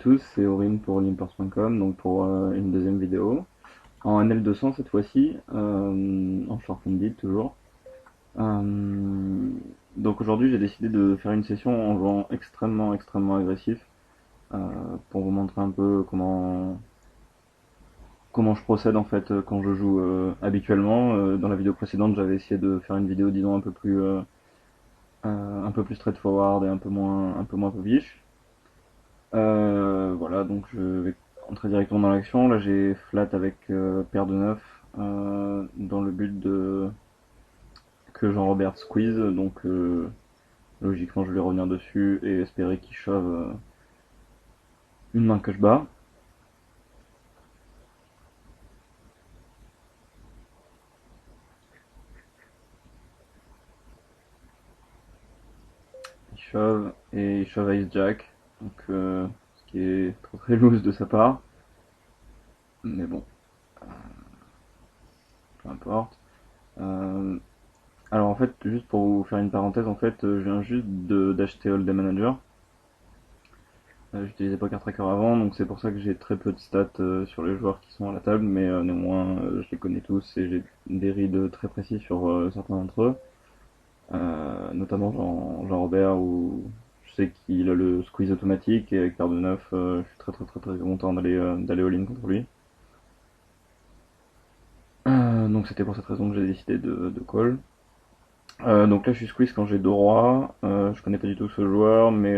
tous, c'est Aurine pour Olympers.com, donc pour une deuxième vidéo. En NL200 cette fois-ci, en short and bid toujours. Euh, donc aujourd'hui j'ai décidé de faire une session en jouant extrêmement agressif euh, pour vous montrer un peu comment je procède en fait quand je joue habituellement. Dans la vidéo précédente j'avais essayé de faire une vidéo disons un peu plus straightforward et un peu moins poviche. Voilà, donc je vais entrer directement dans l'action. Là, j'ai flat avec paire de 9 dans le but de que Jean-Robert squeeze. Donc, logiquement, je vais revenir dessus et espérer qu'il shove une main que je bats. Il shove Ace Jack. Donc, ce qui est très loose de sa part. Mais bon, peu importe. Euh, alors en fait, juste pour vous faire une parenthèse, en fait, je viens juste d'acheter Hold'em Manager. J'utilisais pas Card Tracker avant, donc c'est pour ça que j'ai très peu de stats sur les joueurs qui sont à la table, mais néanmoins je les connais tous et j'ai des reads très précis sur certains d'entre eux, notamment Jean-Robert où je sais qu'il a le squeeze automatique et avec paire de 9 je suis très content d'aller all-in contre lui. Donc c'était pour cette raison que j'ai décidé de call. Donc là je suis squeeze quand j'ai deux rois, je connais pas du tout ce joueur, mais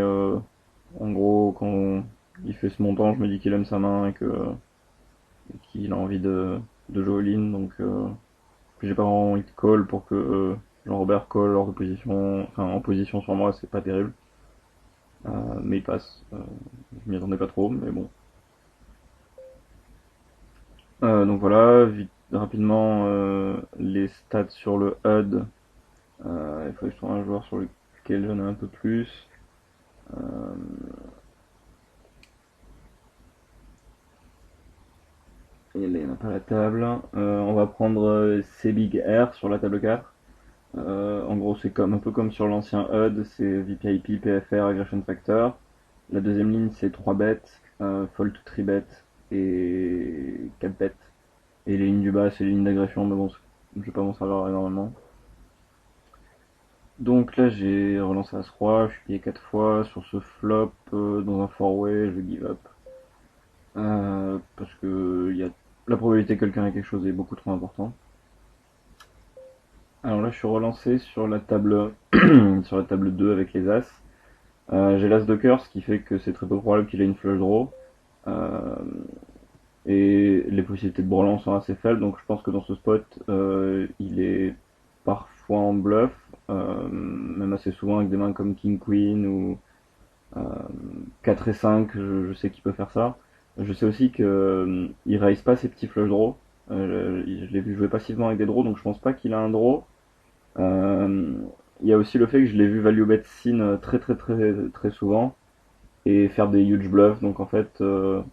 en gros quand il fait ce montant je me dis qu'il aime sa main et qu'il a envie de jouer all-in, donc puis j'ai pas vraiment envie de call pour que Jean-Robert call hors de position, enfin en position sur moi c'est pas terrible, mais il passe, je m'y attendais pas trop, mais bon. Donc voilà, vite, rapidement les stats sur le HUD, il faut que je trouve un joueur sur lequel j'en ai un peu plus. Euh, il n'y en a pas à la table. On va prendre Big R sur la table 4. En gros, c'est comme un peu comme sur l'ancien HUD, c'est VPIP, PFR, Aggression Factor. La deuxième ligne, c'est 3 bêtes, Fold to 3 bêtes et 4 bêtes. Et les lignes du bas, c'est les lignes d'agression, mais bon, je vais pas m'en servir énormément. Donc là, j'ai relancé As-Roi, je suis payé 4 fois. Sur ce flop, dans un four-way, je give up. Parce que la probabilité que quelqu'un ait quelque chose est beaucoup trop importante. Alors là, je suis relancé sur la table, sur la table 2 avec les As. J'ai l'As de cœur, ce qui fait que c'est très peu probable qu'il ait une flush draw. Euh, et les possibilités de brelan sont assez faibles, donc je pense que dans ce spot, il est parfois en bluff, même assez souvent avec des mains comme King Queen ou euh, 4 et 5, je sais qu'il peut faire ça. Je sais aussi qu'il raise pas ses petits flush draws. Je l'ai vu jouer passivement avec des draws, donc je pense pas qu'il a un draw. Euh, il y a aussi le fait que je l'ai vu value bet sin très souvent et faire des huge bluffs, donc en fait je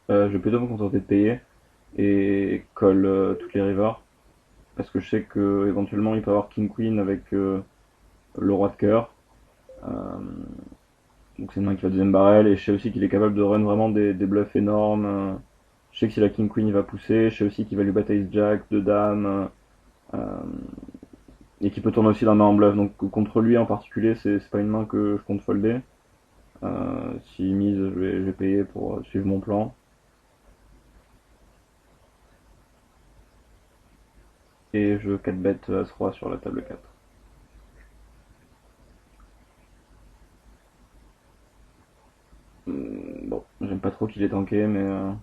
vais plutôt me contenter de payer et call toutes les rivers parce que je sais que éventuellement il peut avoir King Queen avec le roi de cœur. Euh, donc c'est une main qui va deuxième barrel et je sais aussi qu'il est capable de run vraiment des bluffs énormes. Je sais que si la King Queen il va pousser, je sais aussi qu'il va lui battre Ace Jack, deux dames euh, et qu'il peut tourner aussi la main en bluff. Donc contre lui en particulier c'est pas une main que je compte folder. S'il mise je vais payer pour suivre mon plan. Et je 4 bêtes As-Roi sur la table 4. Bon, j'aime pas trop qu'il ait tanké, mais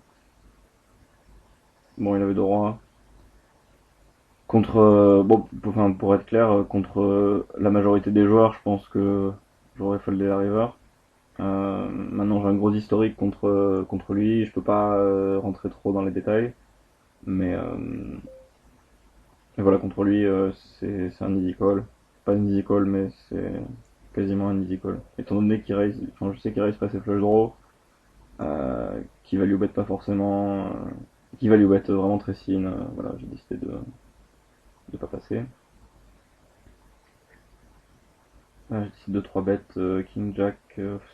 bon, il avait droit. Contre, bon, enfin, pour être clair, contre la majorité des joueurs, je pense que j'aurais foldé la river. Maintenant, j'ai un gros historique contre lui, je peux pas rentrer trop dans les détails, mais voilà, contre lui, c'est un easy call. Pas un easy call, mais c'est quasiment un easy call. Étant donné qu'il raise, enfin, je sais qu'il raise pas ses flush draws, qui value bet pas forcément, qui value bet vraiment très sin, voilà, j'ai décidé de pas passer. J'ai décidé de 3 bêtes King Jack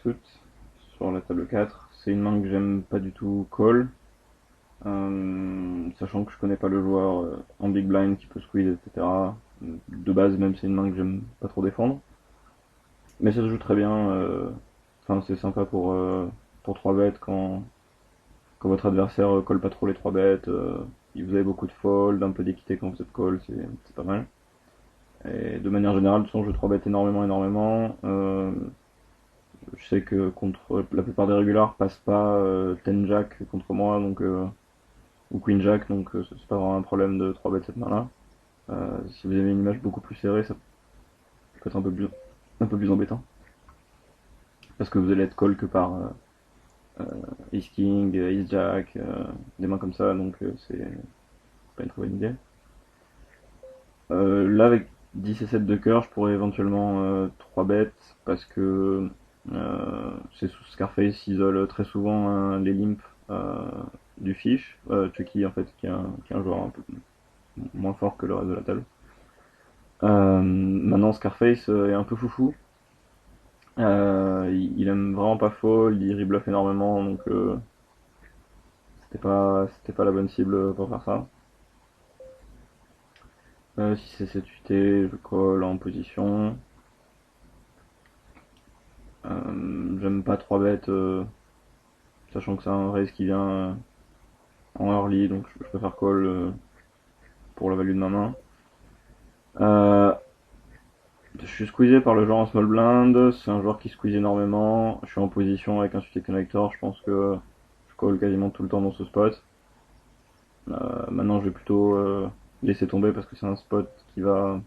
suit sur la table 4. C'est une main que j'aime pas du tout call, sachant que je connais pas le joueur en big blind qui peut squeeze, etc. De base, même c'est une main que j'aime pas trop défendre. Mais ça se joue très bien. Enfin, c'est sympa pour 3 bêtes quand votre adversaire colle pas trop les 3 bêtes. Vous avez beaucoup de fold, un peu d'équité quand vous êtes call, c'est pas mal. Et de manière générale, de toute façon, je 3 bêtes énormément. Je sais que contre la plupart des régulars passent pas 10 jack contre moi, donc ou queen jack, donc c'est pas vraiment un problème de 3 bêtes cette main-là. Si vous avez une image beaucoup plus serrée, ça peut être un peu plus embêtant. Parce que vous allez être call que par Ace King, Ace Jack, des mains comme ça, donc c'est pas une très bonne idée. Là, avec 10 et 7 de cœur, je pourrais éventuellement 3 bêtes, parce que c'est sous Scarface isole très souvent les limps du fish, Chucky en fait, qui est un joueur un peu moins fort que le reste de la table. Maintenant, Scarface est un peu foufou. Il aime vraiment pas fold, il rebluff énormément, donc c'était pas la bonne cible pour faire ça. Si c'est 7 UT, je colle en position. J'aime pas 3 bêtes, sachant que c'est un raise qui vient en early, donc je préfère call pour la value de ma main. Je suis squeezé par le joueur en small blind, c'est un joueur qui squeeze énormément. Je suis en position avec un suited connector, je pense que je call quasiment tout le temps dans ce spot. Maintenant, je vais plutôt laisser tomber parce que c'est un spot qui va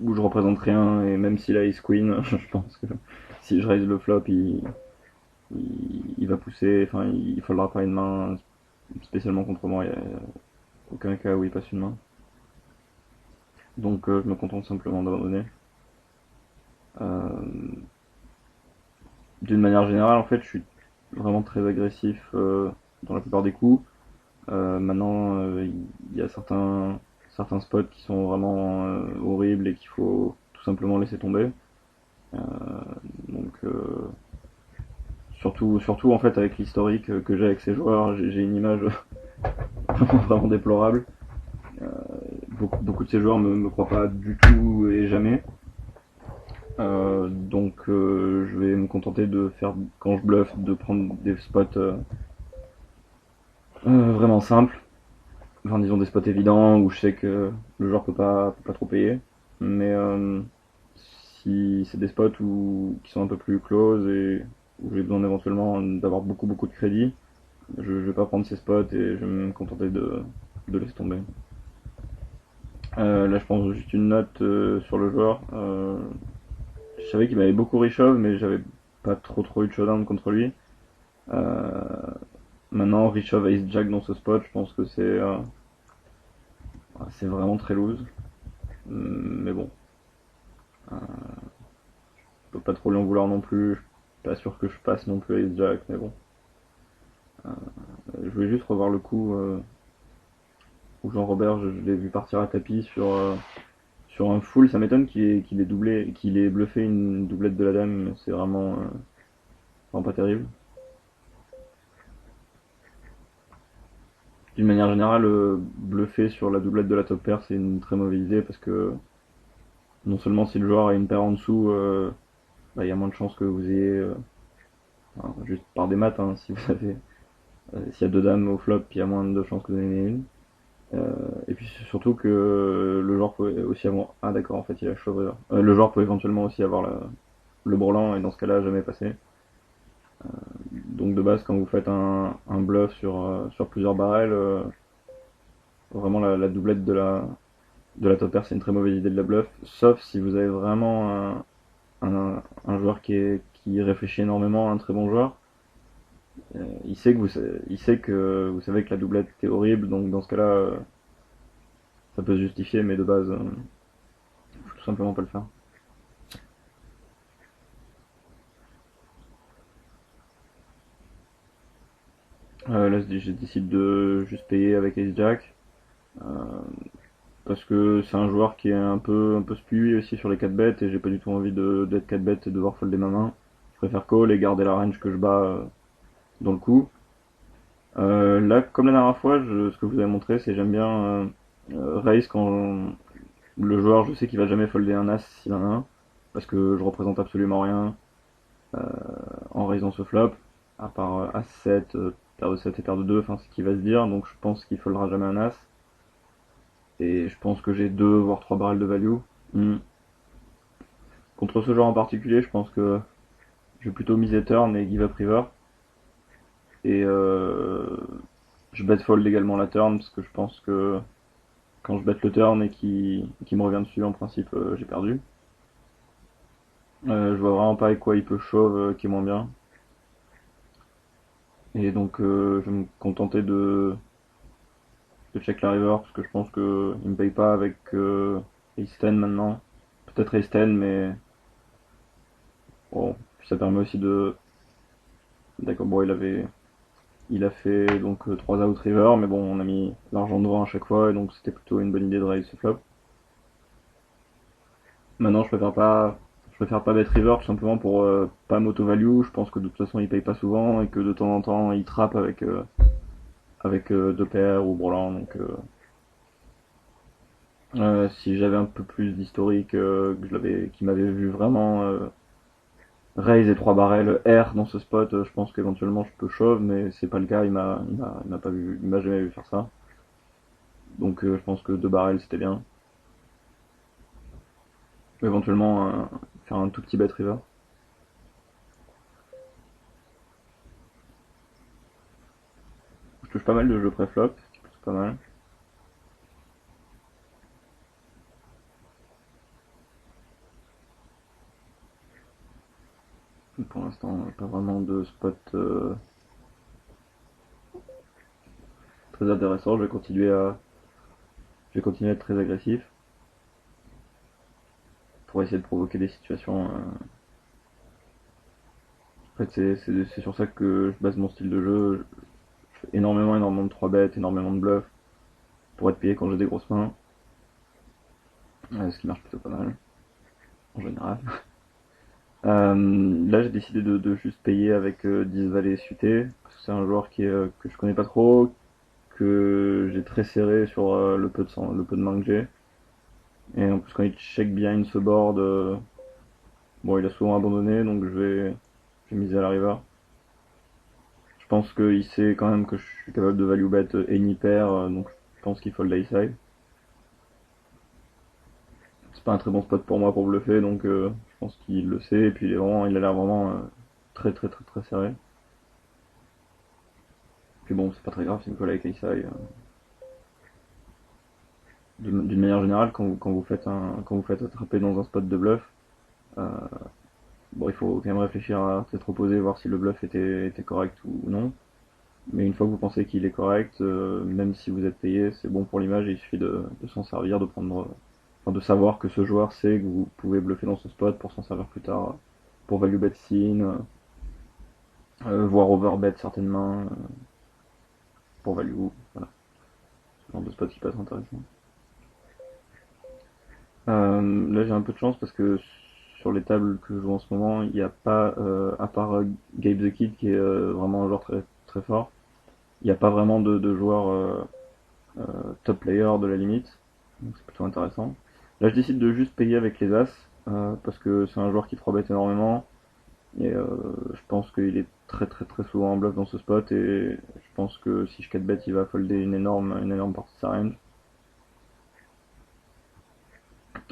où je représente rien, et même s'il a ace queen, je pense que si je raise le flop, il va pousser, enfin il foldra pas une main spécialement contre moi, il n'y a aucun cas où il passe une main. Donc je me contente simplement d'abandonner. Euh, D'une manière générale, en fait, je suis vraiment très agressif dans la plupart des coups. Maintenant, il y a certains spots qui sont vraiment horribles et qu'il faut tout simplement laisser tomber. Euh, donc surtout en fait avec l'historique que j'ai avec ces joueurs, j'ai une image vraiment déplorable. Euh, beaucoup de ces joueurs me croient pas du tout et jamais. Donc je vais me contenter de faire, quand je bluffe, de prendre des spots vraiment simples. Enfin disons des spots évidents où je sais que le joueur peut pas trop payer. Mais si c'est des spots qui sont un peu plus close et où j'ai besoin éventuellement d'avoir beaucoup de crédit, je vais pas prendre ces spots et je vais me contenter de laisser tomber. Là, je pense juste une note sur le joueur. Je savais qu'il m'avait beaucoup reshove, mais j'avais pas trop eu de showdown contre lui. Euh, Maintenant, reshove Ace Jack dans ce spot, je pense que c'est vraiment très loose. Mais bon, je peux pas trop lui en vouloir non plus. Je suis pas sûr que je passe non plus Ace Jack, mais bon. Je voulais juste revoir le coup où Jean-Robert, je l'ai vu partir à tapis sur un full. Ça m'étonne qu'il ait doublé, qu'il ait bluffé une doublette de la dame. C'est vraiment pas terrible. D'une manière générale, bluffer sur la doublette de la top pair, c'est une très mauvaise idée parce que non seulement si le joueur a une paire en dessous, bah, il y a moins de chances que vous ayez, enfin, juste par des maths, hein, si vous avez, s'il y a deux dames au flop, il y a moins de chances que vous en ayez une. Et puis surtout que le joueur peut aussi avoir, ah d'accord, en fait il a shove. Le joueur peut éventuellement aussi avoir le brelan et dans ce cas-là jamais passer. Donc de base, quand vous faites un bluff sur plusieurs barrels, vraiment la doublette de la top pair, c'est une très mauvaise idée de la bluff, sauf si vous avez vraiment un joueur qui réfléchit énormément, un très bon joueur. Il sait que vous savez que la doublette est horrible, donc dans ce cas-là, ça peut se justifier, mais de base, faut tout simplement pas le faire. Là, j'ai décidé de juste payer avec Ace Jack. Euh, Parce que c'est un joueur qui est un peu spué aussi sur les 4 bêtes et j'ai pas du tout envie d'être 4 bêtes et de devoir folder ma main. préfère call et garder la range que je bats dans le coup. Là, comme la dernière fois, ce que je vous avez montré, c'est j'aime bien raise quand le joueur, je sais qu'il va jamais folder un as s'il en a un, parce que je représente absolument rien en raisant ce flop, à part as-7, paire de 7 et paire de 2, enfin c'est ce qu'il va se dire, donc je pense qu'il foldera jamais un as. Et je pense que j'ai 2 voire 3 barrels de value. Hmm. Contre ce joueur en particulier, je pense que je vais plutôt miser turn et give up river. Et je bet fold également la turn, parce que je pense que quand je bet le turn et qu'il me revient dessus, en principe, j'ai perdu. Je vois vraiment pas avec quoi il peut shove qui est moins bien. Et donc je vais me contenter de check la river, parce que je pense que il me paye pas avec Ace 10 maintenant. Peut-être Ace 10, mais bon, puis ça permet aussi de... D'accord, bon, il a fait donc 3 out river, mais bon, on a mis l'argent devant à chaque fois, et donc c'était plutôt une bonne idée de raise ce flop. Maintenant, je préfère pas bet river tout simplement pour pas m'auto-value. Je pense que de toute façon, il paye pas souvent et que de temps en temps, il trappe avec deux paires ou brelan. Donc, si j'avais un peu plus d'historique, qu'il m'avait vu vraiment raise et 3 barrels R dans ce spot, je pense qu'éventuellement je peux shove, mais c'est pas le cas. Il m'a pas vu, il m'a jamais vu faire ça. Donc, je pense que 2 barrels c'était bien. Éventuellement, faire un tout petit bet river. Je touche pas mal de jeux pré-flop, c'est plutôt pas mal. Pour l'instant, pas vraiment de spot très intéressant. Je vais continuer à être très agressif pour essayer de provoquer des situations. En fait, c'est sur ça que je base mon style de jeu. Je fais énormément de 3 bêtes, énormément de bluffs pour être payé quand j'ai des grosses mains. Ce qui marche plutôt pas mal, en général. Là, j'ai décidé de juste payer avec 10 valets suités, parce que c'est un joueur que je connais pas trop, que j'ai très serré sur le peu de mains que j'ai. Et en plus, quand il check bien ce board, bon, il a souvent abandonné, donc je vais miser à la river. Je pense qu'il sait quand même que je suis capable de value bet any pair, donc je pense qu'il fold high side. C'est pas un très bon spot pour moi pour bluffer, donc je pense qu'il le sait, et puis il a l'air vraiment très serré. Puis bon, c'est pas très grave, c'est une call avec high side. D'une manière générale, quand vous faites attraper dans un spot de bluff, euh, bon, il faut quand même réfléchir à peut-être opposer, voir si le bluff était correct ou non. Mais une fois que vous pensez qu'il est correct, même si vous êtes payé, c'est bon pour l'image et il suffit de s'en servir, enfin, de savoir que ce joueur sait que vous pouvez bluffer dans ce spot pour s'en servir plus tard, pour value bet sin, voire overbet certaines mains, pour value, voilà, ce genre de spot qui peut être intéressant. Là j'ai un peu de chance parce que sur les tables que je joue en ce moment, il n'y a pas, à part Gabe the Kid qui est vraiment un joueur très fort, il n'y a pas vraiment de joueurs top player de la limite, donc c'est plutôt intéressant. Là je décide de juste payer avec les As, parce que c'est un joueur qui 3 bet énormément, et je pense qu'il est très souvent en bluff dans ce spot, et je pense que si je 4 bet il va folder une énorme partie de sa range.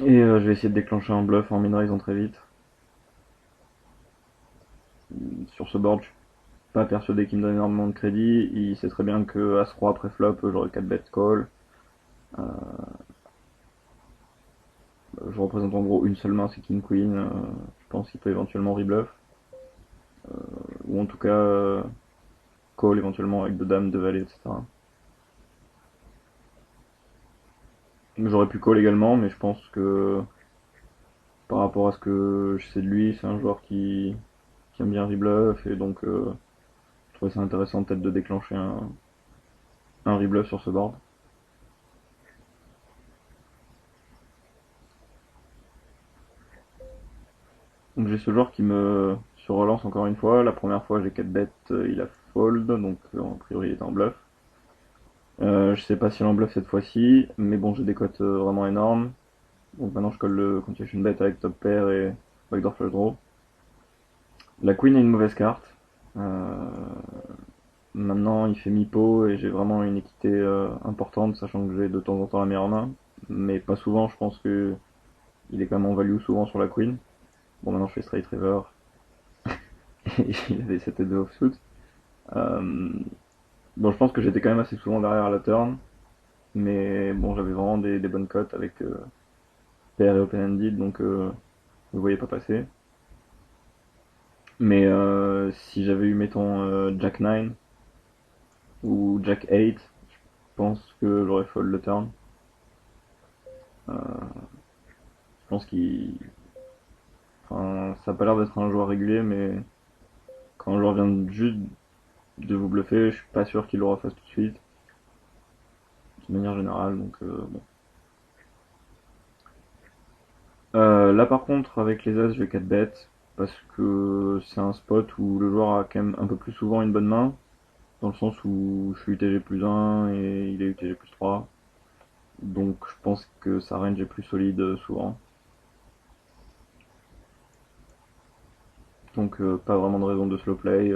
Et je vais essayer de déclencher un bluff en min-raising très vite. Sur ce board, je suis pas persuadé qu'il me donne énormément de crédit. Il sait très bien que As-Roi après flop, j'aurai 4 bet call. Euh, je représente en gros une seule main, c'est King Queen. Je pense qu'il peut éventuellement rebluff. Ou en tout cas call éventuellement avec deux dames, deux valets, etc. J'aurais pu call également, mais je pense que par rapport à ce que je sais de lui, c'est un joueur qui aime bien rebluff, et donc je trouvais ça intéressant peut-être de déclencher un rebluff sur ce board. Donc j'ai ce joueur sur relance encore une fois. La première fois j'ai 4 bêtes, il a fold, donc a priori il est en bluff. Je sais pas s'il est en bluff cette fois-ci, mais bon j'ai des cotes vraiment énormes. Donc maintenant je colle le continuation bet avec top pair et backdoor flush draw. La queen est une mauvaise carte. Maintenant il fait mi-pot et j'ai vraiment une équité importante, sachant que j'ai de temps en temps la meilleure main. Mais pas souvent, je pense que il est quand même en value souvent sur la queen. Bon maintenant je fais straight river. Et il avait cette tête de offsuit. Euh, bon je pense que j'étais quand même assez souvent derrière à la turn. Mais bon j'avais vraiment des bonnes cotes avec pair et open-ended, donc je ne voyais pas passer. Mais si j'avais eu, mettons, Jack 9 ou Jack 8, je pense que j'aurais fold le turn. Je pense qu'il. Enfin, ça a pas l'air d'être un joueur régulier, mais quand un joueur vient juste de vous bluffer, je suis pas sûr qu'il le refasse tout de suite, de manière générale, donc bon. Là par contre, avec les As, je vais 4 bêtes, parce que c'est un spot où le joueur a quand même un peu plus souvent une bonne main, dans le sens où je suis UTG plus 1 et il est UTG plus 3. Donc je pense que sa range est plus solide souvent. Donc pas vraiment de raison de slow play.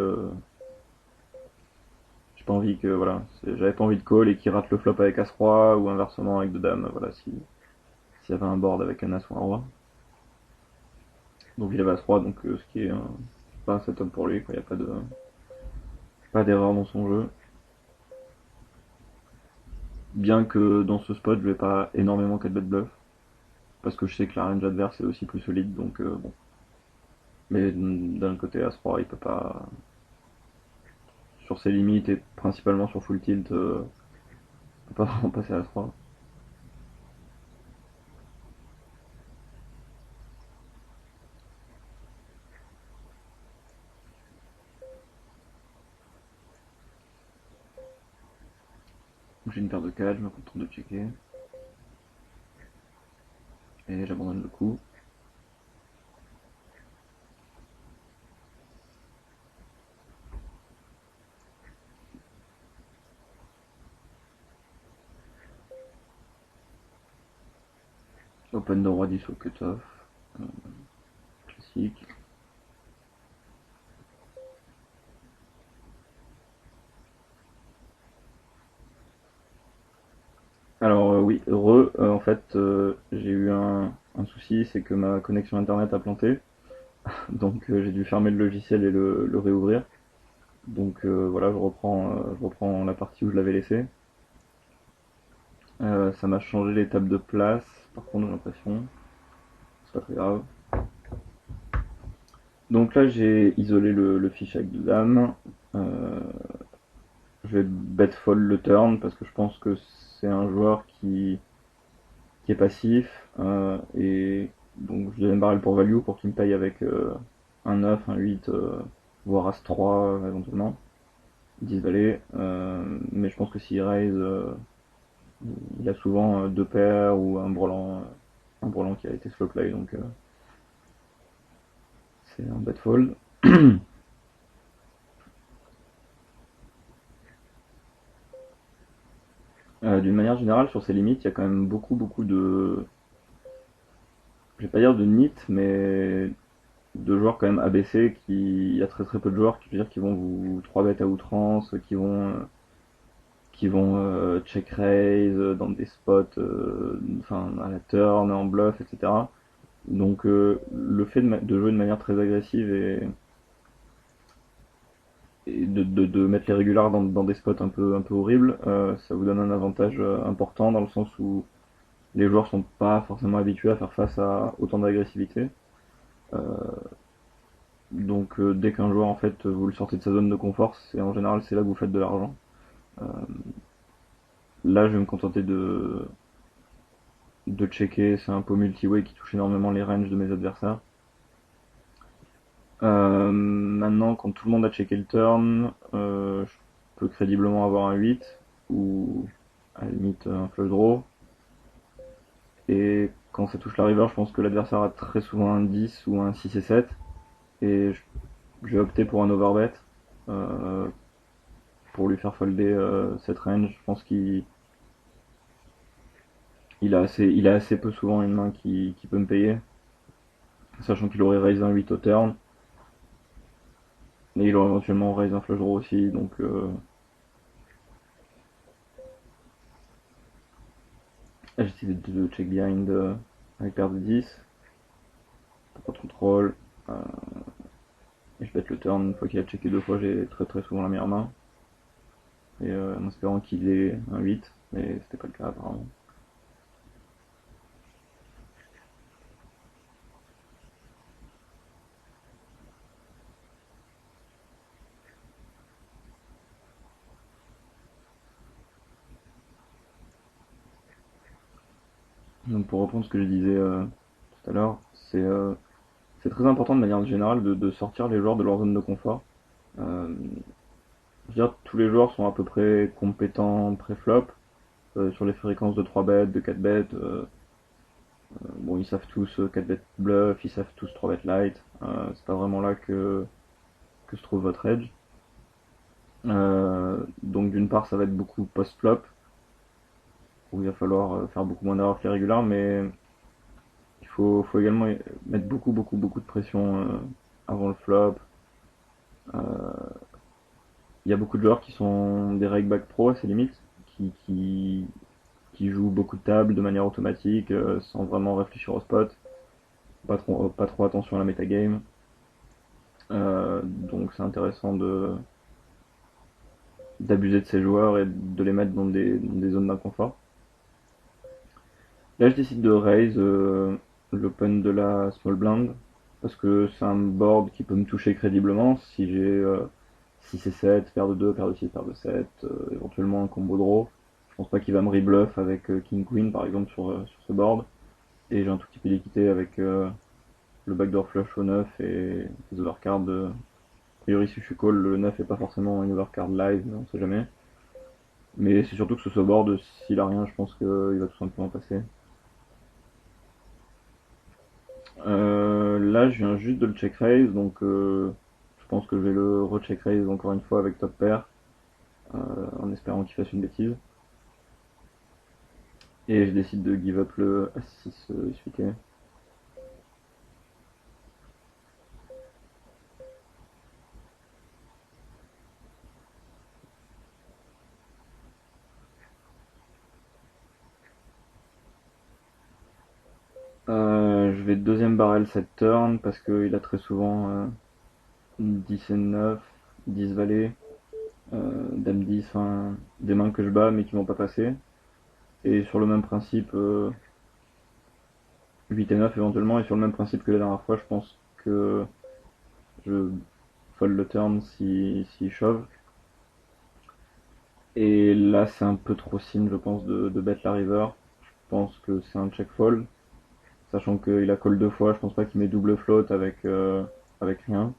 J'ai pas envie que voilà, j'avais pas envie de call et qu'il rate le flop avec As-Roi ou inversement avec deux dames. Voilà, si s'il y avait un board avec un As ou un Roi. Donc il avait As-Roi, donc ce qui est pas un setup pour lui. Il n'y a pas d'erreur dans son jeu. Bien que dans ce spot, je vais pas énormément 4 bet bluff parce que je sais que la range adverse est aussi plus solide. Donc bon. Mais d'un côté As-Roi, il peut pas sur ses limites et principalement sur full tilt. On peut pas vraiment passer à As-Roi. J'ai une paire de 4, je me contente de checker. Et j'abandonne le coup. Open de roi 10 au cut-off. Euh, classique. Alors oui, en fait j'ai eu un souci, c'est que ma connexion internet a planté. Donc j'ai dû fermer le logiciel et le réouvrir. Donc voilà, je reprends la partie où je l'avais laissé. Ça m'a changé les tables de place, par contre j'ai l'impression. C'est pas très grave. Donc là j'ai isolé le fichier avec deux dames. Euh, je vais bet fold le turn parce que je pense que c'est un joueur qui est passif et donc je donne une barrel pour value pour qu'il me paye avec un 9, un 8, voire As 3 éventuellement, 10 valet. Mais je pense que s'il raise, il a souvent deux paires ou un brelan qui a été slow play, donc c'est un bet fold. D'une manière générale, sur ses limites, il y a quand même beaucoup de, je vais pas dire de nit, mais de joueurs quand même ABC il y a très peu de joueurs qui, je veux dire, qui vont vous 3 bet à outrance, qui vont check raise dans des spots, enfin à la turn, en bluff, etc. Donc le fait de jouer de manière très agressive et de mettre les régulars dans des spots un peu horribles, ça vous donne un avantage important dans le sens où les joueurs sont pas forcément habitués à faire face à autant d'agressivité. Euh, donc dès qu'un joueur en fait vous le sortez de sa zone de confort, c'est en général c'est là que vous faites de l'argent. Euh, Là je vais me contenter de checker, c'est un pot multi-way qui touche énormément les ranges de mes adversaires. Maintenant, quand tout le monde a checké le turn, je peux crédiblement avoir un 8 ou à la limite un flush draw. Et quand ça touche la river, je pense que l'adversaire a très souvent un 10 ou un 6 et 7. Et j'ai opté pour un overbet euh, pour lui faire folder cette range. Je pense il a assez peu souvent une main qui peut me payer, sachant qu'il aurait raise un 8 au turn, et il aurait éventuellement raise un flush draw aussi, donc j'ai décidé de check behind avec paire de 10, pas de contrôle, euh, et je bet le turn. Une fois qu'il a checké deux fois, j'ai très souvent la meilleure main, et en espérant qu'il ait un 8, mais c'était pas le cas apparemment. Donc pour reprendre ce que je disais tout à l'heure, c'est très important de manière générale de sortir les joueurs de leur zone de confort. Euh, je veux dire, tous les joueurs sont à peu près compétents pré-flop, sur les fréquences de 3 bêtes, de 4 bêtes. Bon, ils savent tous 4 bêtes bluff, ils savent tous 3 bêtes light. C'est pas vraiment là que se trouve votre edge. Donc d'une part, ça va être beaucoup post-flop, où il va falloir faire beaucoup moins d'erreurs que les régulières, mais faut également mettre beaucoup de pression avant le flop. Euh, Il y a beaucoup de joueurs qui sont des rakeback pro à ses limites, qui jouent beaucoup de tables de manière automatique, sans vraiment réfléchir au spot, pas trop attention à la metagame. Donc c'est intéressant d'abuser de ces joueurs et de les mettre dans des zones d'inconfort. Là je décide de raise l'open de la small blind, parce que c'est un board qui peut me toucher crédiblement si j'ai 6 et 7, paire de 2, paire de 6, paire de 7, éventuellement un combo draw. Je pense pas qu'il va me rebluff avec King Queen par exemple sur ce board. Et j'ai un tout petit peu d'équité avec le backdoor flush au 9 et les overcards. A priori, si je suis call, le 9 est pas forcément une overcard live, mais on sait jamais. Mais c'est surtout que ce board, s'il a rien, je pense qu'il va tout simplement passer. Là, je viens juste de le check raise, donc je pense que je vais le recheck raise encore une fois avec top pair, en espérant qu'il fasse une bêtise. Et je décide de give up le As-6 suité. Je vais deuxième barrel cette turn parce qu'il a très souvent 10 et 9, 10 valet, dame 10, enfin des mains que je bats mais qui vont pas passer. Et sur le même principe, 8 et 9 éventuellement, et sur le même principe que la dernière fois, je pense que je fold le turn si shove. Et là, c'est un peu trop signe, je pense, de bet la river. Je pense que c'est un check fold, sachant qu'il a call deux fois, je pense pas qu'il met double float avec rien.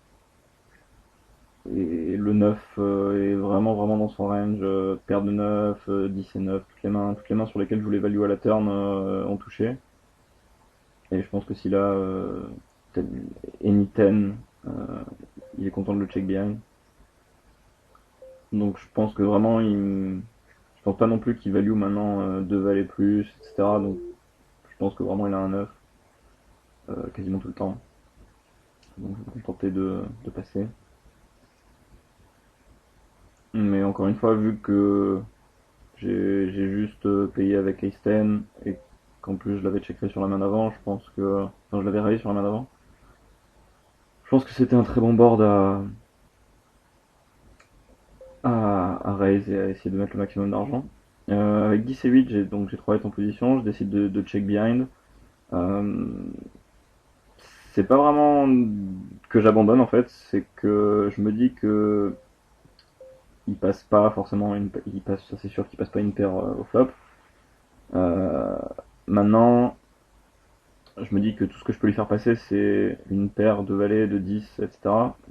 Et le 9 est vraiment dans son range, paire de 9, 10 et 9, toutes les mains sur lesquelles je voulais value à la turn ont touché. Et je pense que s'il a any 10, euh, il est content de le check behind. Donc je pense que vraiment, je pense pas non plus qu'il value maintenant 2 valets plus, etc. Donc je pense que vraiment il a un 9 quasiment tout le temps. Donc je vais me contenter de passer. Mais encore une fois, vu que j'ai juste payé avec Ace 10 et qu'en plus je l'avais checké sur la main d'avant, je pense que. Enfin, je l'avais raillé sur la main d'avant. Je pense que c'était un très bon board à raise et à essayer de mettre le maximum d'argent. Avec 10 et 8, j'ai 3 bêtes en position, je décide de check behind. Euh, c'est pas vraiment que j'abandonne en fait, c'est que je me dis que il passe pas forcément il passe, ça c'est sûr qu'il passe pas une paire au flop. Euh, Maintenant, je me dis que tout ce que je peux lui faire passer, c'est une paire de valets, de 10, etc.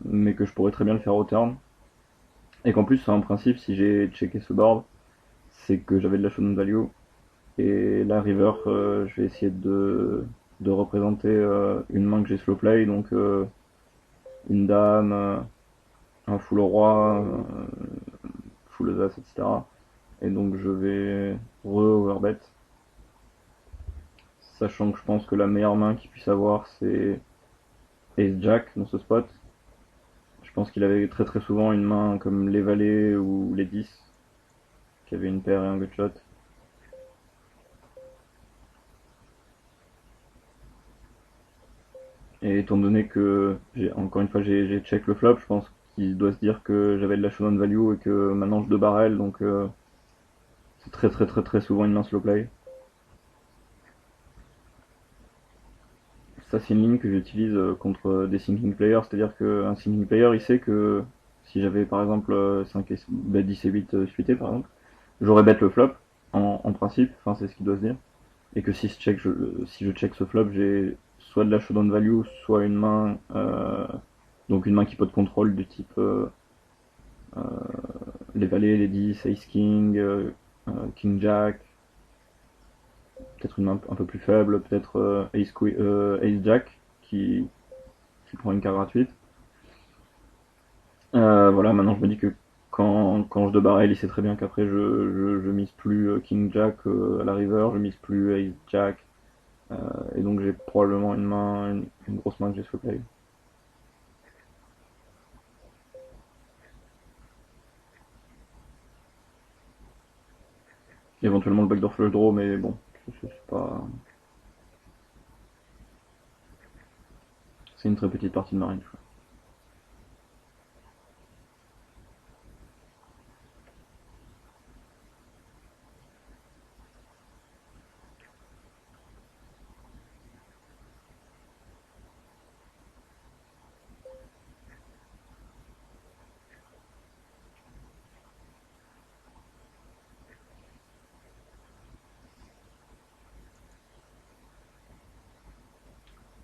Mais que je pourrais très bien le faire au turn. Et qu'en plus, en principe, si j'ai checké ce board, c'est que j'avais de la showdown value. Et la river, je vais essayer de représenter une main que j'ai slow play. Donc, une dame, un full roi, full as, etc. Et donc je vais re-overbet, sachant que je pense que la meilleure main qu'il puisse avoir c'est Ace Jack dans ce spot. Je pense qu'il avait très très souvent une main comme les valets ou les 10 qui avait une paire et un gutshot. Et étant donné que, encore une fois, j'ai check le flop, je pense qu'il doit se dire que j'avais de la showdown value et que maintenant je deux barrel, donc c'est très très très très souvent une main slow play. Ça, c'est une ligne que j'utilise contre des sinking players, c'est-à-dire qu'un sinking player, il sait que si j'avais par exemple 5 et, 10 et 8 suités par exemple, j'aurais bet le flop en principe, enfin c'est ce qu'il doit se dire, et que si je check ce flop, j'ai soit de la showdown value, soit une main, donc une main qui peut de contrôle du type les valets, les 10, Ace King, King Jack, peut-être une main un peu plus faible, peut-être Ace Jack qui prend une carte gratuite. Voilà, maintenant je me dis que quand je débarre, il sait très bien qu'après je mise plus King Jack à la river, je mise plus Ace Jack, et donc j'ai probablement une grosse main que j'ai swap play. Éventuellement le backdoor flush draw, mais bon, c'est pas, c'est une très petite partie de ma range.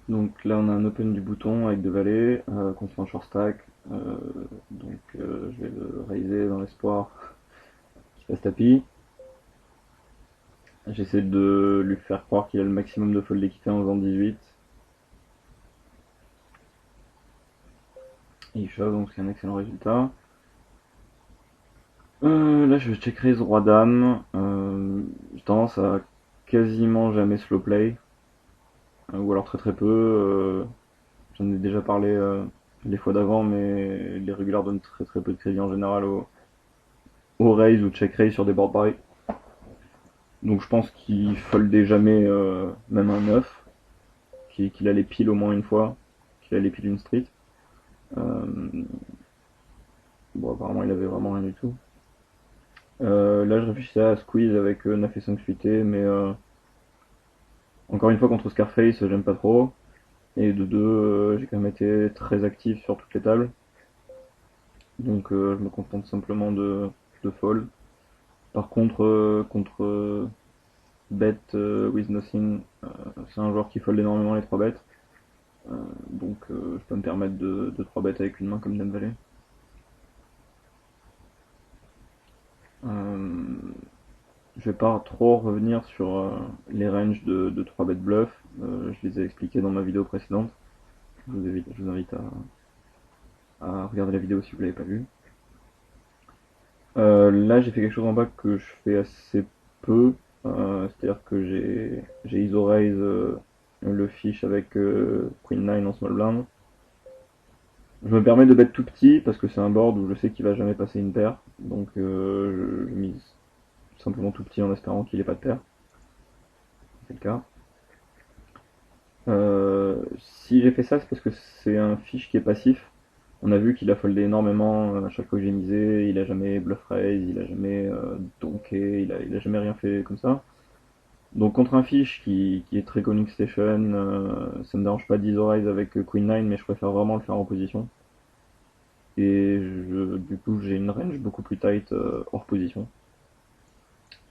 Donc là on a un open du bouton avec deux valets contre un short stack. Donc je vais le raiser dans l'espoir qu'il fasse tapis. J'essaie de lui faire croire qu'il a le maximum de fold d'équité en faisant 18. Et il shove, donc c'est un excellent résultat. Là je vais check raise roi dame. J'ai tendance à quasiment jamais slow play. Ou alors très très peu. J'en ai déjà parlé les fois d'avant, mais les régulars donnent très très peu de crédit en général au raise ou check raise sur des board buy. Donc je pense qu'il foldait jamais même un 9, qu'il allait pile au moins une fois, qu'il allait pile une street. Euh, bon apparemment il avait vraiment rien du tout. Là je réfléchissais à squeeze avec 9 et 5 suités, mais encore une fois contre Scarface j'aime pas trop. Et de deux, j'ai quand même été très actif sur toutes les tables. Donc je me contente simplement de fold. Par contre, contre bet with nothing, c'est un joueur qui fold énormément les 3 bêtes. Donc je peux me permettre de 3 bêtes avec une main comme Dame Valet. Euh, je vais pas trop revenir sur les ranges de 3 bêtes bluff. Je les ai expliqués dans ma vidéo précédente. Je vous invite à regarder la vidéo si vous l'avez pas vue. Là, j'ai fait quelque chose en bas que je fais assez peu. C'est-à-dire que j'ai ISO raise le fish avec Queen 9 en small blind. Je me permets de bet tout petit parce que c'est un board où je sais qu'il va jamais passer une paire. Donc je mise simplement tout petit en espérant qu'il ait pas de paire. C'est le cas. Si j'ai fait ça, c'est parce que c'est un fish qui est passif. On a vu qu'il a foldé énormément à chaque fois que j'ai misé. Il a jamais bluff raise, il a jamais donké, il a jamais rien fait comme ça. Donc contre un fish qui est très connect station, ça me dérange pas d'ISO raise avec Queen 9, mais je préfère vraiment le faire en position. Et du coup j'ai une range beaucoup plus tight hors position.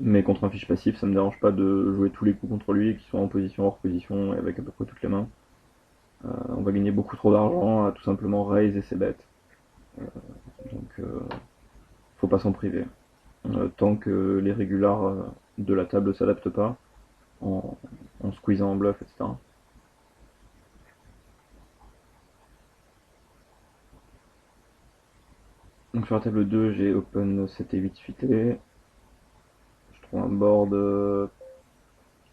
Mais contre un fiche passif, ça me dérange pas de jouer tous les coups contre lui, qu'il soit en position, hors position, et avec à peu près toutes les mains. On va gagner beaucoup trop d'argent à tout simplement raise et ses bêtes. Donc faut pas s'en priver. Tant que les régulars de la table s'adaptent pas, en, en squeezant en bluff, etc. Donc sur la table 2, j'ai open 7 et 8 suité. Je trouve un board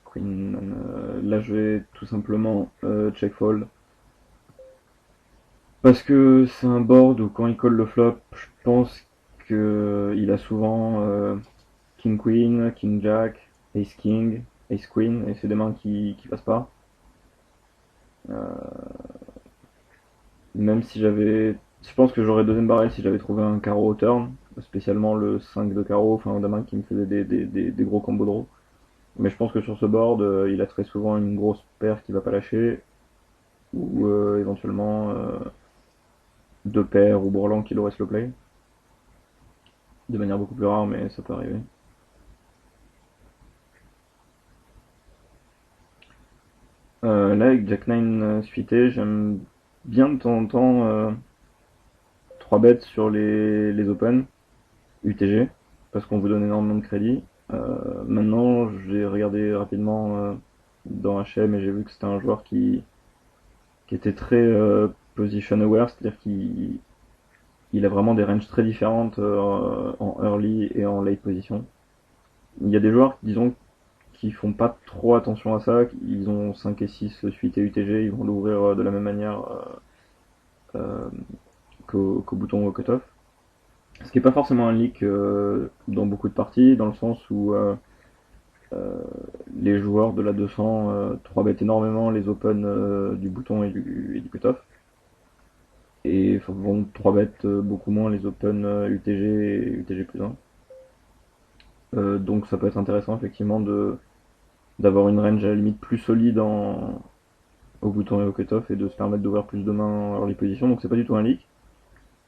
queen. Là, je vais tout simplement check fold. Parce que c'est un board où quand il colle le flop, je pense qu'il a souvent king queen, king jack, ace king, ace queen, et c'est des mains qui passent pas. Même si j'avais. Je pense que j'aurais deuxième barrel si j'avais trouvé un carreau au turn, spécialement le 5 de carreau, enfin des mains qui me faisaient des gros combos de draw. Mais je pense que sur ce board, il a très souvent une grosse paire qui va pas lâcher, ou éventuellement deux paires ou bourrelang qui l'aurait slow play. De manière beaucoup plus rare, mais ça peut arriver. Là, avec Jack 9 suité, j'aime bien de temps en temps 3 bêtes sur les open UTG, parce qu'on vous donne énormément de crédit. Maintenant, j'ai regardé rapidement dans HM et j'ai vu que c'était un joueur qui était très position aware, c'est-à-dire qu'il a vraiment des ranges très différentes en early et en late position. Il y a des joueurs, disons, qui font pas trop attention à ça, ils ont 5 et 6 suite et UTG, ils vont l'ouvrir de la même manière euh, qu'au bouton ou au cutoff. Ce qui est pas forcément un leak dans beaucoup de parties, dans le sens où euh, les joueurs de la 200 3 bet énormément les open du bouton et du cutoff. Et vont 3 bet beaucoup moins les open UTG et UTG plus 1. Donc ça peut être intéressant effectivement d'avoir une range à la limite plus solide au bouton et au cutoff et de se permettre d'ouvrir plus de mains en early position. Donc c'est pas du tout un leak.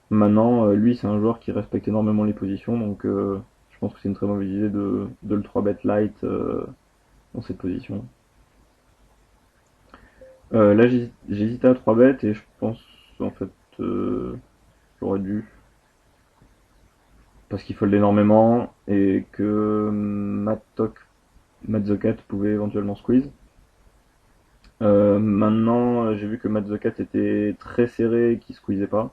Maintenant, lui c'est un joueur qui respecte énormément les positions, donc je pense que c'est une très mauvaise idée de le 3 bet light dans cette position. Là j'hésitais à 3 bêtes et je pense en fait j'aurais dû parce qu'il fold énormément et que Matzokat pouvait éventuellement squeeze. Maintenant j'ai vu que Matzokat était très serré et qu'il squeezait pas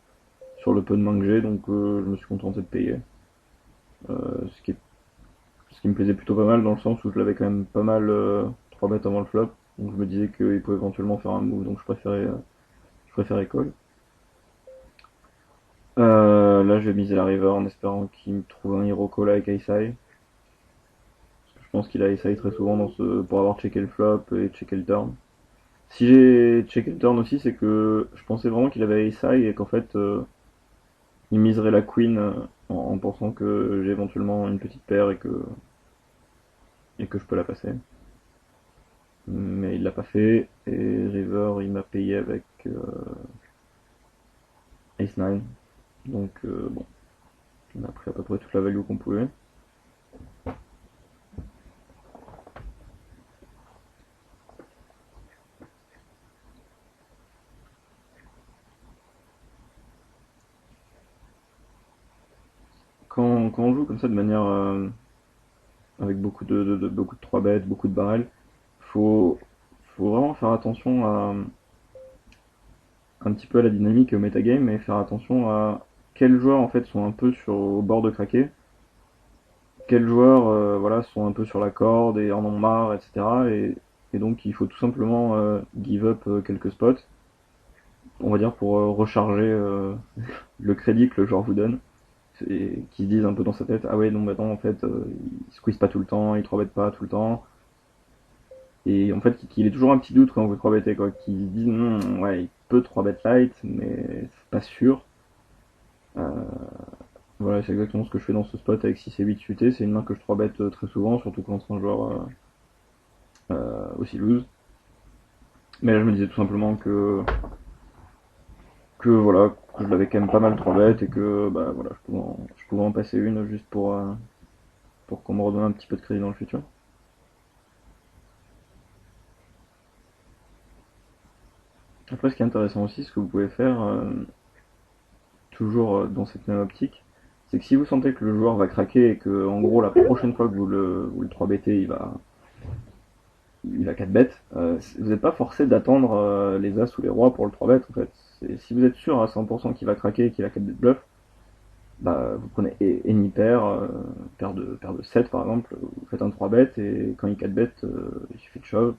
sur le peu de main que j'ai, donc je me suis contenté de payer. Ce qui me plaisait plutôt pas mal dans le sens où je l'avais quand même pas mal 3 bêtes avant le flop, donc je me disais qu'il pouvait éventuellement faire un move, donc je préférais call. Là, je vais miser la river en espérant qu'il me trouve un hero call avec Ace High. Je pense qu'il a Ace High très souvent pour avoir checké le flop et checké le turn. Si j'ai checké le turn aussi, c'est que je pensais vraiment qu'il avait Ace High et qu'en fait, il miserait la queen en pensant que j'ai éventuellement une petite paire et que je peux la passer. Mais il l'a pas fait et river il m'a payé avec Ace 9. Donc bon, on a pris à peu près toute la value qu'on pouvait. Quand on joue comme ça de manière avec beaucoup de 3 bêtes, beaucoup de barrels, faut, faut vraiment faire attention à un petit peu à la dynamique et au metagame et faire attention à quels joueurs en fait sont un peu au bord de craquer, quels joueurs voilà, sont un peu sur la corde et en ont marre, etc. Et donc il faut tout simplement give up quelques spots, on va dire pour recharger le crédit que le joueur vous donne. Et qui se disent un peu dans sa tête, ah ouais, non, bah non, en fait, il squeeze pas tout le temps, il 3 bet pas tout le temps. Et en fait, qu'il ait toujours un petit doute quand vous 3 bettez, quoi. Qu'il se dise, ouais, il peut 3 bet light, mais c'est pas sûr. Euh, voilà, c'est exactement ce que je fais dans ce spot avec 6 et 8 UT. C'est une main que je 3 bet très souvent, surtout quand c'est un joueur aussi loose. Mais là, je me disais tout simplement que voilà, que je l'avais quand même pas mal 3 bet et que bah voilà, je pouvais en passer une juste pour qu'on me redonne un petit peu de crédit dans le futur. Après, ce qui est intéressant aussi, ce que vous pouvez faire, toujours dans cette même optique, c'est que si vous sentez que le joueur va craquer et que, en gros, la prochaine fois que vous le 3-bettez, il va 4 bêtes, vous n'êtes pas forcé d'attendre les as ou les rois pour le 3 bet en fait. Si vous êtes sûr à 100% qu'il va craquer et qu'il a 4 bêtes bluff, bah, vous prenez any pair, paire de 7 par exemple, vous faites un 3 bet et quand il 4 bet, il suffit de shove.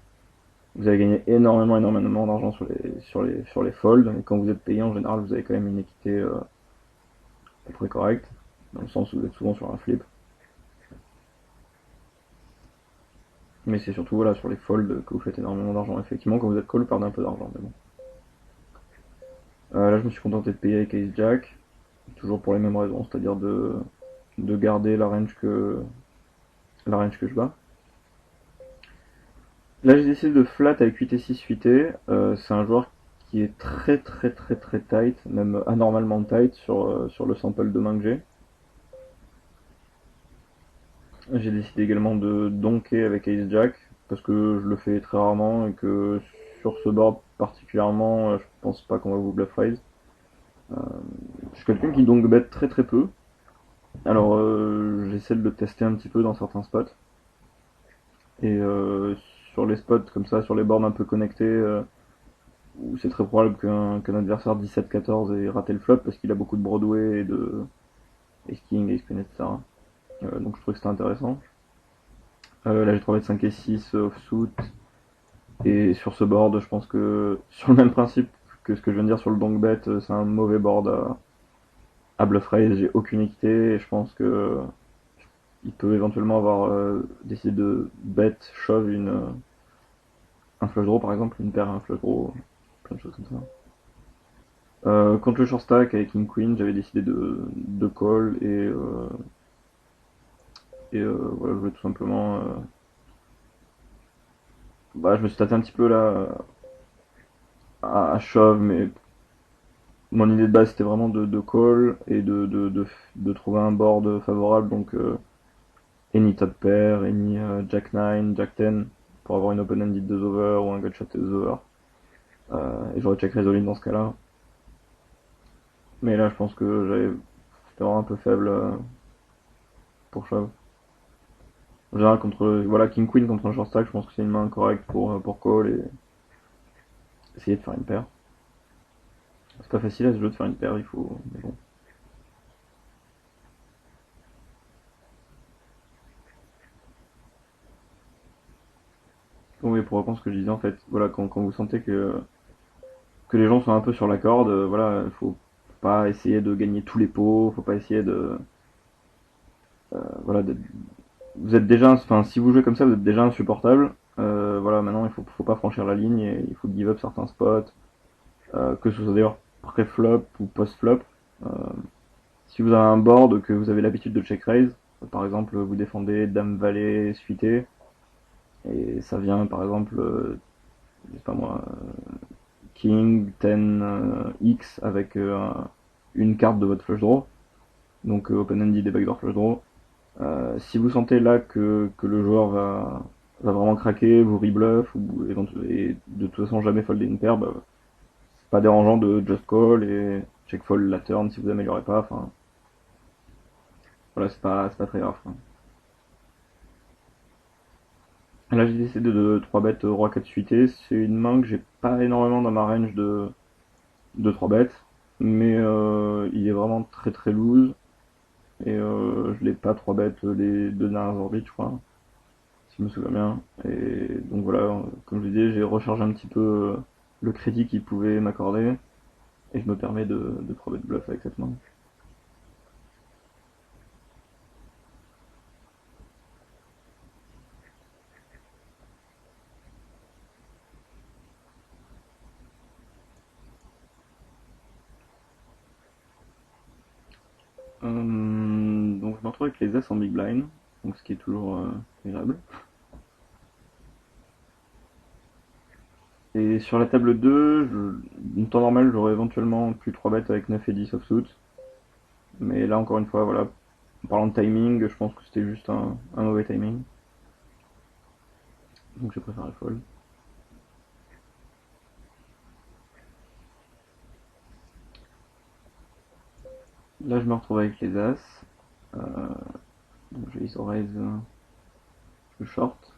Vous allez gagner énormément d'argent sur les folds, et quand vous êtes payé en général, vous avez quand même une équité à peu près correcte, dans le sens où vous êtes souvent sur un flip. Mais c'est surtout voilà, sur les folds que vous faites énormément d'argent. Effectivement, quand vous êtes call, vous perdez un peu d'argent, mais bon. Là, je me suis contenté de payer avec Ace Jack, toujours pour les mêmes raisons, c'est-à-dire de garder la range que je bats. Là, j'ai décidé de flat avec 8 et 6 suité. C'est un joueur qui est très tight, même anormalement tight sur le sample de main que j'ai. J'ai décidé également de donker avec Ace Jack, parce que je le fais très rarement et que sur ce board particulièrement, je pense pas qu'on va vous bluff raise. Je suis quelqu'un qui donk bet très peu. Alors j'essaie de le tester un petit peu dans certains spots. Et sur les spots comme ça, sur les boards un peu connectés, où c'est très probable qu'un adversaire 17-14 ait raté le flop parce qu'il a beaucoup de Broadway et de Ace King, Ace Queen, etc. Donc je trouvais que c'était intéressant. Là j'ai trouvé 5 et 6 offsuit. Et sur ce board, je pense que sur le même principe que ce que je viens de dire sur le donk bet, c'est un mauvais board à bluff raise. J'ai aucune équité et je pense que il peut éventuellement avoir décidé de bet shove un flush draw par exemple, une paire, un flush draw, plein de choses comme ça. Contre le short stack avec King Queen, j'avais décidé de call et voilà, je voulais tout simplement. Bah, je me suis tâté un petit peu là à shove, mais mon idée de base c'était vraiment de call et de trouver un board favorable, donc any top pair, any jack 9, jack 10, pour avoir une open-ended 2 over ou un gutshot 2 over. Et j'aurais check raise all-in dans ce cas-là. Mais là, je pense que c'était vraiment un peu faible pour shove. En général, voilà, King Queen contre un short stack, je pense que c'est une main correcte pour call et essayer de faire une paire. C'est pas facile à ce jeu de faire une paire, il faut. Mais bon. Oui, pour reprendre ce que je disais en fait, voilà, quand vous sentez que les gens sont un peu sur la corde, voilà, faut pas essayer de gagner tous les pots, faut pas essayer voilà, vous êtes déjà, enfin, si vous jouez comme ça, vous êtes déjà insupportable. Voilà, maintenant faut pas franchir la ligne et il faut give up certains spots, que ce soit d'ailleurs pré-flop ou post-flop. Euh, Si vous avez un board que vous avez l'habitude de check raise, par exemple vous défendez Dame Valet suité, et ça vient par exemple, je sais pas moi, King 10 X avec une carte de votre flush draw, donc open-ended et backdoor flush draw. Si vous sentez là que le joueur va vraiment craquer, vous rebluff, et de toute façon jamais folder une paire, bah, c'est pas dérangeant de just call et check fold la turn si vous améliorez pas. Enfin, voilà, c'est pas très grave, quoi. Là, j'ai décidé de 3 bêtes roi 4 suité. C'est une main que j'ai pas énormément dans ma range de 3 bêtes, mais il est vraiment très loose. Et je l'ai pas 3 bêtes les deux dernières orbites, je crois, si je me souviens bien. Et donc voilà, comme je disais, j'ai rechargé un petit peu le crédit qu'il pouvait m'accorder, et je me permets de 3 bêtes bluff avec cette main. Donc je me retrouve avec les As en big blind, donc ce qui est toujours agréable. Et sur la table 2, en temps normal, j'aurais éventuellement plus 3 bêtes avec 9 et 10 offsuit. Mais là, encore une fois, voilà, en parlant de timing, je pense que c'était juste un mauvais timing. Donc j'ai préféré fold. Là, je me retrouve avec les As. Euh, donc j'ai ISO raise le short.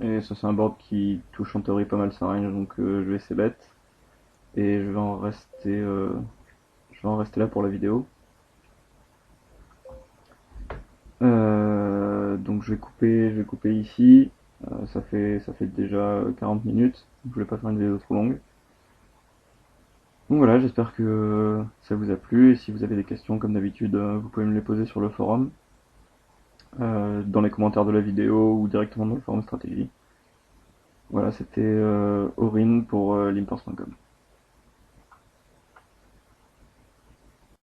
Et ça, c'est un board qui touche en théorie pas mal sa range, donc je vais essayer bet. et je vais en rester là pour la vidéo. Donc je vais couper ici. Ça fait déjà 40 minutes. Je voulais pas faire une vidéo trop longue. Donc voilà, j'espère que ça vous a plu. Et si vous avez des questions, comme d'habitude, vous pouvez me les poser sur le forum, dans les commentaires de la vidéo ou directement dans le forum stratégie. Voilà, c'était Aurine pour limports.com.